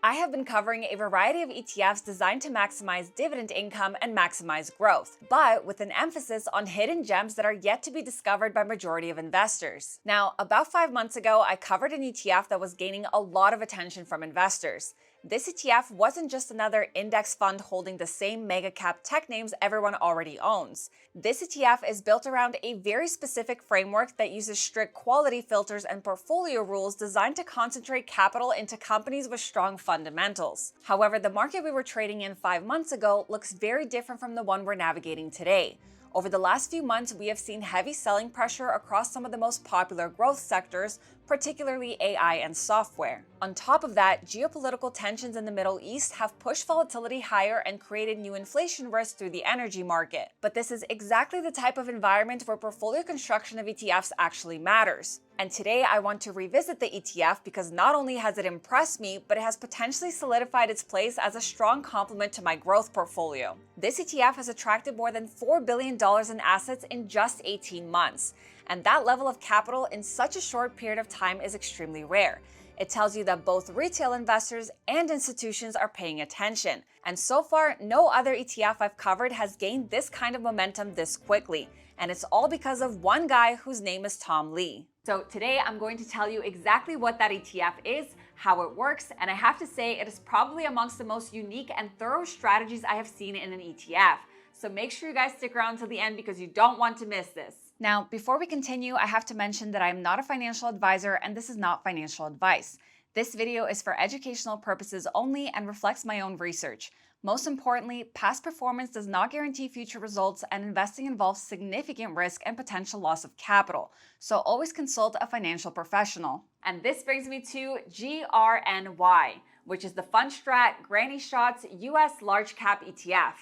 I have been covering a variety of ETFs designed to maximize dividend income and maximize growth, but with an emphasis on hidden gems that are yet to be discovered by majority of investors. Now, about 5 months ago, I covered an ETF that was gaining a lot of attention from investors. This ETF wasn't just another index fund holding the same mega cap tech names everyone already owns. This ETF is built around a very specific framework that uses strict quality filters and portfolio rules designed to concentrate capital into companies with strong fundamentals. However, the market we were trading in 5 months ago looks very different from the one we're navigating today. Over the last few months, we have seen heavy selling pressure across some of the most popular growth sectors, particularly AI and software. On top of that, geopolitical tensions in the Middle East have pushed volatility higher and created new inflation risk through the energy market. But this is exactly the type of environment where portfolio construction of ETFs actually matters. And today I want to revisit the ETF because not only has it impressed me, but it has potentially solidified its place as a strong complement to my growth portfolio. This ETF has attracted more than $4 billion in assets in just 18 months. And that level of capital in such a short period of time is extremely rare. It tells you that both retail investors and institutions are paying attention. And so far, no other ETF I've covered has gained this kind of momentum this quickly. And it's all because of one guy whose name is Tom Lee. So today I'm going to tell you exactly what that ETF is, how it works, and I have to say it is probably amongst the most unique and thorough strategies I have seen in an ETF. So make sure you guys stick around till the end because you don't want to miss this. Now, before we continue, I have to mention that I am not a financial advisor and this is not financial advice. This video is for educational purposes only and reflects my own research. Most importantly, past performance does not guarantee future results and investing involves significant risk and potential loss of capital. So always consult a financial professional. And this brings me to GRNY, which is the Fundstrat Granny Shots US Large Cap ETF.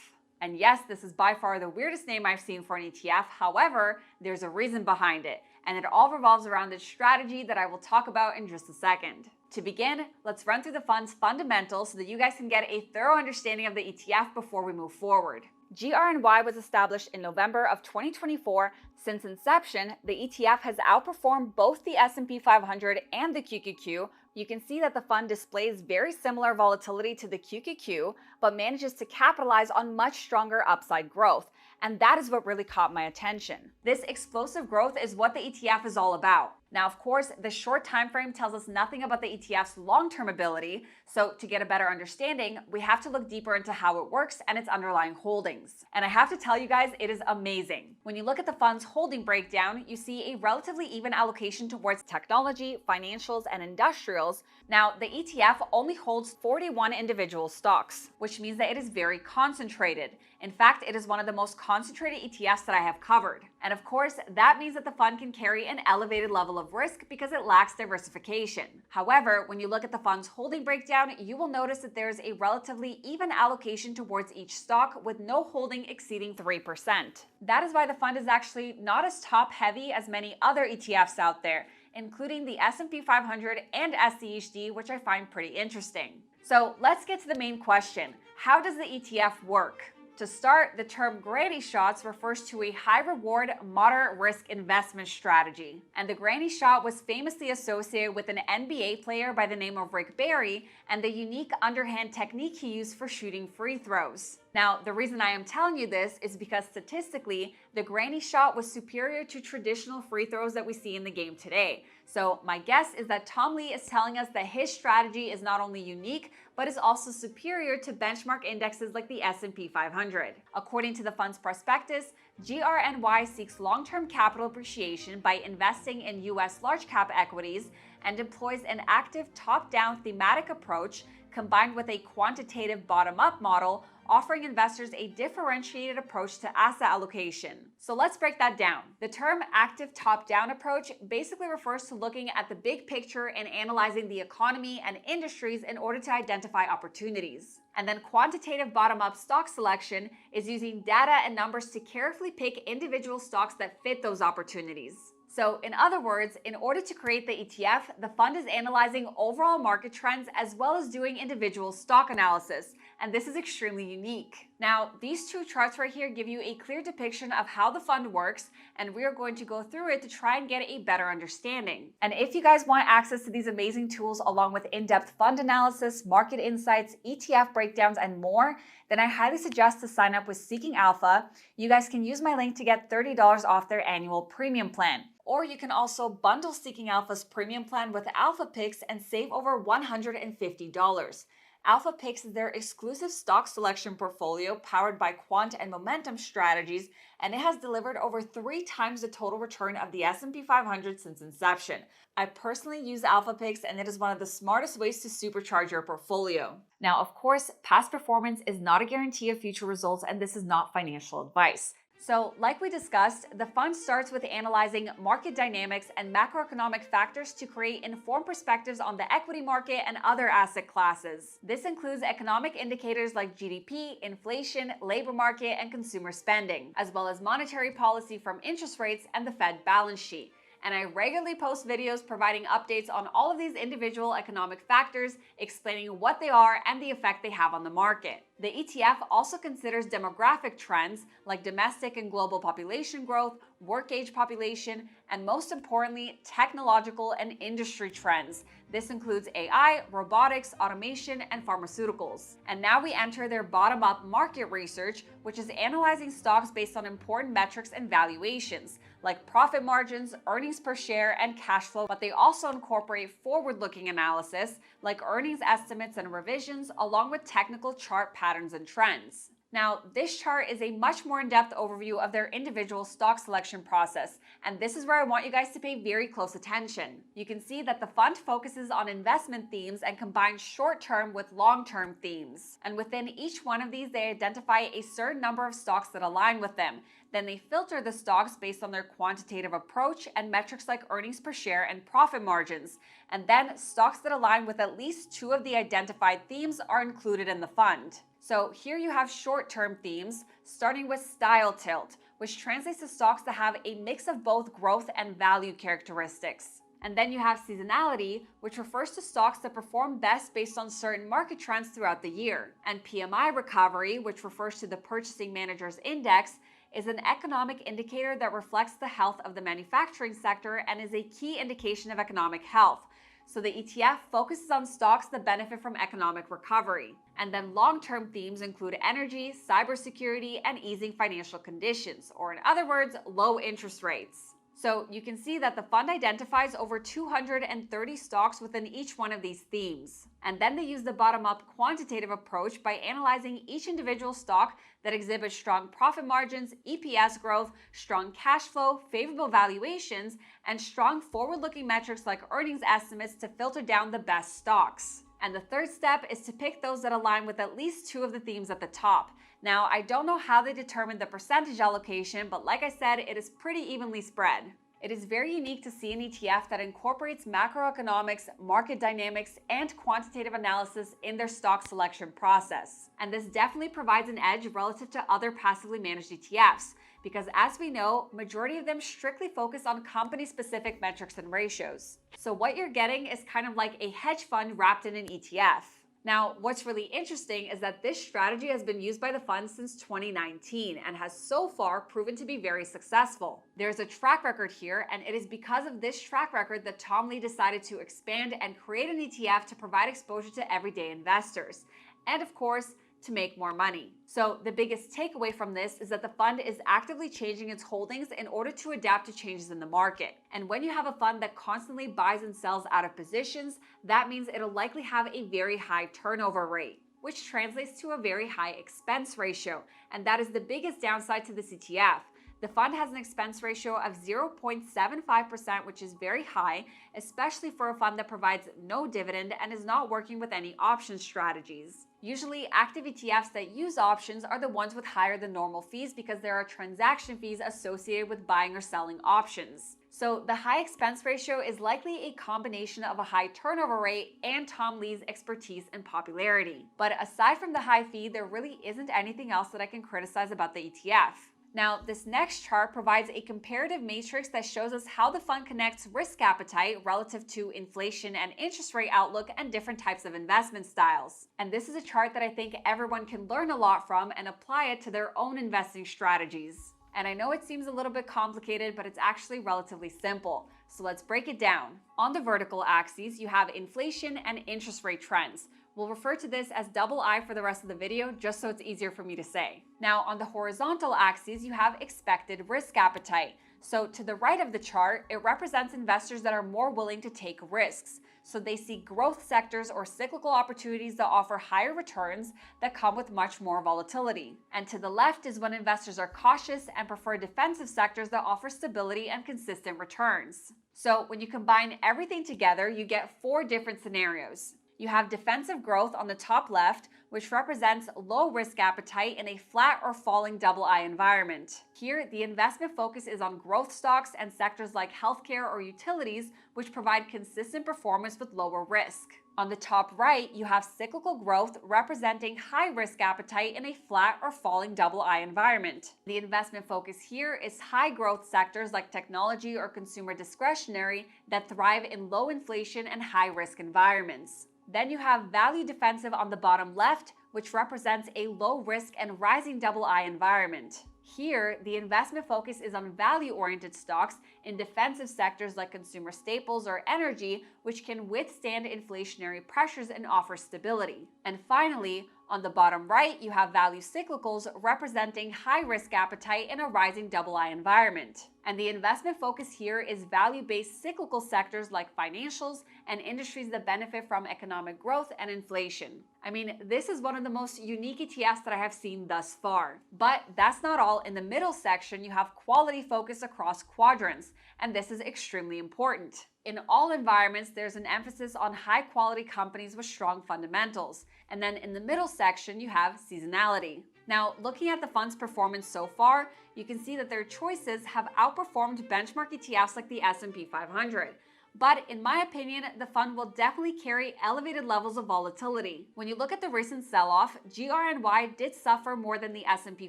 And yes, this is by far the weirdest name I've seen for an ETF. However, there's a reason behind it, and it all revolves around this strategy that I will talk about in just a second. To begin, let's run through the fund's fundamentals so that you guys can get a thorough understanding of the ETF before we move forward. GRNY was established in November of 2024. Since inception, the ETF has outperformed both the S&P 500 and the QQQ. You can see that the fund displays very similar volatility to the QQQ, but manages to capitalize on much stronger upside growth. And that is what really caught my attention. This explosive growth is what the ETF is all about. Now, of course, the short time frame tells us nothing about the ETF's long-term ability, so to get a better understanding, we have to look deeper into how it works and its underlying holdings. And I have to tell you guys, it is amazing. When you look at the fund's holding breakdown, you see a relatively even allocation towards technology, financials, and industrials. Now, the ETF only holds 41 individual stocks, which means that it is very concentrated. In fact, it is one of the most concentrated ETFs that I have covered. And of course, that means that the fund can carry an elevated level of risk because it lacks diversification. However, when you look at the fund's holding breakdown, you will notice that there is a relatively even allocation towards each stock with no holding exceeding 3%. That is why the fund is actually not as top heavy as many other ETFs out there, including the S&P 500 and SCHD, which I find pretty interesting. So let's get to the main question. How does the ETF work? To start, the term Granny Shots refers to a high-reward, moderate-risk investment strategy. And the Granny Shot was famously associated with an NBA player by the name of Rick Barry and the unique underhand technique he used for shooting free throws. Now, the reason I am telling you this is because statistically, the Granny Shot was superior to traditional free throws that we see in the game today. So my guess is that Tom Lee is telling us that his strategy is not only unique, but is also superior to benchmark indexes like the S&P 500. According to the fund's prospectus, GRNY seeks long-term capital appreciation by investing in US large-cap equities and employs an active top-down thematic approach combined with a quantitative bottom-up model, offering investors a differentiated approach to asset allocation. So let's break that down. The term active top-down approach basically refers to looking at the big picture and analyzing the economy and industries in order to identify opportunities. And then quantitative bottom-up stock selection is using data and numbers to carefully pick individual stocks that fit those opportunities. So in other words, in order to create the ETF, the fund is analyzing overall market trends as well as doing individual stock analysis, and this is extremely unique. Now, these two charts right here give you a clear depiction of how the fund works, and we are going to go through it to try and get a better understanding. And if you guys want access to these amazing tools along with in-depth fund analysis, market insights, ETF breakdowns, and more, then I highly suggest to sign up with Seeking Alpha. You guys can use my link to get $30 off their annual premium plan. Or you can also bundle Seeking Alpha's premium plan with Alpha Picks and save over $150. Alpha Picks is their exclusive stock selection portfolio powered by quant and momentum strategies, and it has delivered over 3 times the total return of the S&P 500 since inception. I personally use Alpha Picks, and it is one of the smartest ways to supercharge your portfolio. Now, of course, past performance is not a guarantee of future results, and this is not financial advice. So, like we discussed, the fund starts with analyzing market dynamics and macroeconomic factors to create informed perspectives on the equity market and other asset classes. This includes economic indicators like GDP, inflation, labor market, and consumer spending, as well as monetary policy from interest rates and the Fed balance sheet. And I regularly post videos providing updates on all of these individual economic factors, explaining what they are and the effect they have on the market. The ETF also considers demographic trends like domestic and global population growth, work age population, and most importantly, technological and industry trends. This includes AI, robotics, automation, and pharmaceuticals. And now we enter their bottom-up market research, which is analyzing stocks based on important metrics and valuations, like profit margins, earnings per share, and cash flow, but they also incorporate forward-looking analysis, like earnings estimates and revisions, along with technical chart patterns and trends. Now, this chart is a much more in-depth overview of their individual stock selection process, and this is where I want you guys to pay very close attention. You can see that the fund focuses on investment themes and combines short-term with long-term themes. And within each one of these, they identify a certain number of stocks that align with them. Then they filter the stocks based on their quantitative approach and metrics like earnings per share and profit margins. And then stocks that align with at least 2 of the identified themes are included in the fund. So here you have short-term themes, starting with style tilt, which translates to stocks that have a mix of both growth and value characteristics. And then you have seasonality, which refers to stocks that perform best based on certain market trends throughout the year. And PMI recovery, which refers to the Purchasing Managers Index, is an economic indicator that reflects the health of the manufacturing sector and is a key indication of economic health. So the ETF focuses on stocks that benefit from economic recovery. And then long-term themes include energy, cybersecurity, and easing financial conditions, or in other words, low interest rates. So you can see that the fund identifies over 230 stocks within each one of these themes. And then they use the bottom-up quantitative approach by analyzing each individual stock that exhibits strong profit margins, EPS growth, strong cash flow, favorable valuations, and strong forward-looking metrics like earnings estimates to filter down the best stocks. And the third step is to pick those that align with at least 2 of the themes at the top. Now, I don't know how they determine the percentage allocation, but like I said, it is pretty evenly spread. It is very unique to see an ETF that incorporates macroeconomics, market dynamics, and quantitative analysis in their stock selection process. And this definitely provides an edge relative to other passively managed ETFs, because as we know, majority of them strictly focus on company-specific metrics and ratios. So what you're getting is kind of like a hedge fund wrapped in an ETF. Now, what's really interesting is that this strategy has been used by the fund since 2019 and has so far proven to be very successful. There's a track record here, and it is because of this track record that Tom Lee decided to expand and create an ETF to provide exposure to everyday investors. And of course, to make more money. So the biggest takeaway from this is that the fund is actively changing its holdings in order to adapt to changes in the market. And when you have a fund that constantly buys and sells out of positions, that means it'll likely have a very high turnover rate, which translates to a very high expense ratio. And that is the biggest downside to this ETF. The fund has an expense ratio of 0.75%, which is very high, especially for a fund that provides no dividend and is not working with any option strategies. Usually, active ETFs that use options are the ones with higher than normal fees because there are transaction fees associated with buying or selling options. So the high expense ratio is likely a combination of a high turnover rate and Tom Lee's expertise and popularity. But aside from the high fee, there really isn't anything else that I can criticize about the ETF. Now, this next chart provides a comparative matrix that shows us how the fund connects risk appetite relative to inflation and interest rate outlook and different types of investment styles. And this is a chart that I think everyone can learn a lot from and apply it to their own investing strategies. And I know it seems a little bit complicated, but it's actually relatively simple. So let's break it down. On the vertical axes, you have inflation and interest rate trends. We'll refer to this as double I for the rest of the video, just so it's easier for me to say. Now, on the horizontal axes, you have expected risk appetite. So to the right of the chart, it represents investors that are more willing to take risks. So they see growth sectors or cyclical opportunities that offer higher returns that come with much more volatility. And to the left is when investors are cautious and prefer defensive sectors that offer stability and consistent returns. So when you combine everything together, you get 4 different scenarios. You have defensive growth on the top left, which represents low risk appetite in a flat or falling double I environment. Here, the investment focus is on growth stocks and sectors like healthcare or utilities, which provide consistent performance with lower risk. On the top right, you have cyclical growth representing high risk appetite in a flat or falling double I environment. The investment focus here is high growth sectors like technology or consumer discretionary that thrive in low inflation and high risk environments. Then you have value defensive on the bottom left, which represents a low risk and rising double I environment. Here, the investment focus is on value-oriented stocks in defensive sectors like consumer staples or energy, which can withstand inflationary pressures and offer stability. And finally, on the bottom right, you have value cyclicals representing high risk appetite in a rising double I environment. And the investment focus here is value-based cyclical sectors like financials and industries that benefit from economic growth and inflation. I mean, this is one of the most unique ETFs that I have seen thus far. But that's not all. In the middle section, you have quality focus across quadrants, and this is extremely important. In all environments, there's an emphasis on high-quality companies with strong fundamentals. And then in the middle section, you have seasonality. Now, looking at the fund's performance so far, you can see that their choices have outperformed benchmark ETFs like the S&P 500. But in my opinion, the fund will definitely carry elevated levels of volatility. When you look at the recent sell-off, GRNY did suffer more than the S&P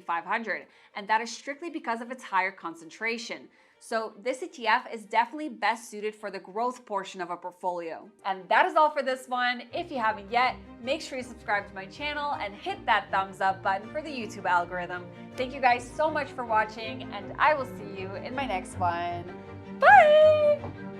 500, and that is strictly because of its higher concentration. So this ETF is definitely best suited for the growth portion of a portfolio. And that is all for this one. If you haven't yet, make sure you subscribe to my channel and hit that thumbs up button for the YouTube algorithm. Thank you guys so much for watching, and I will see you in my next one. Bye!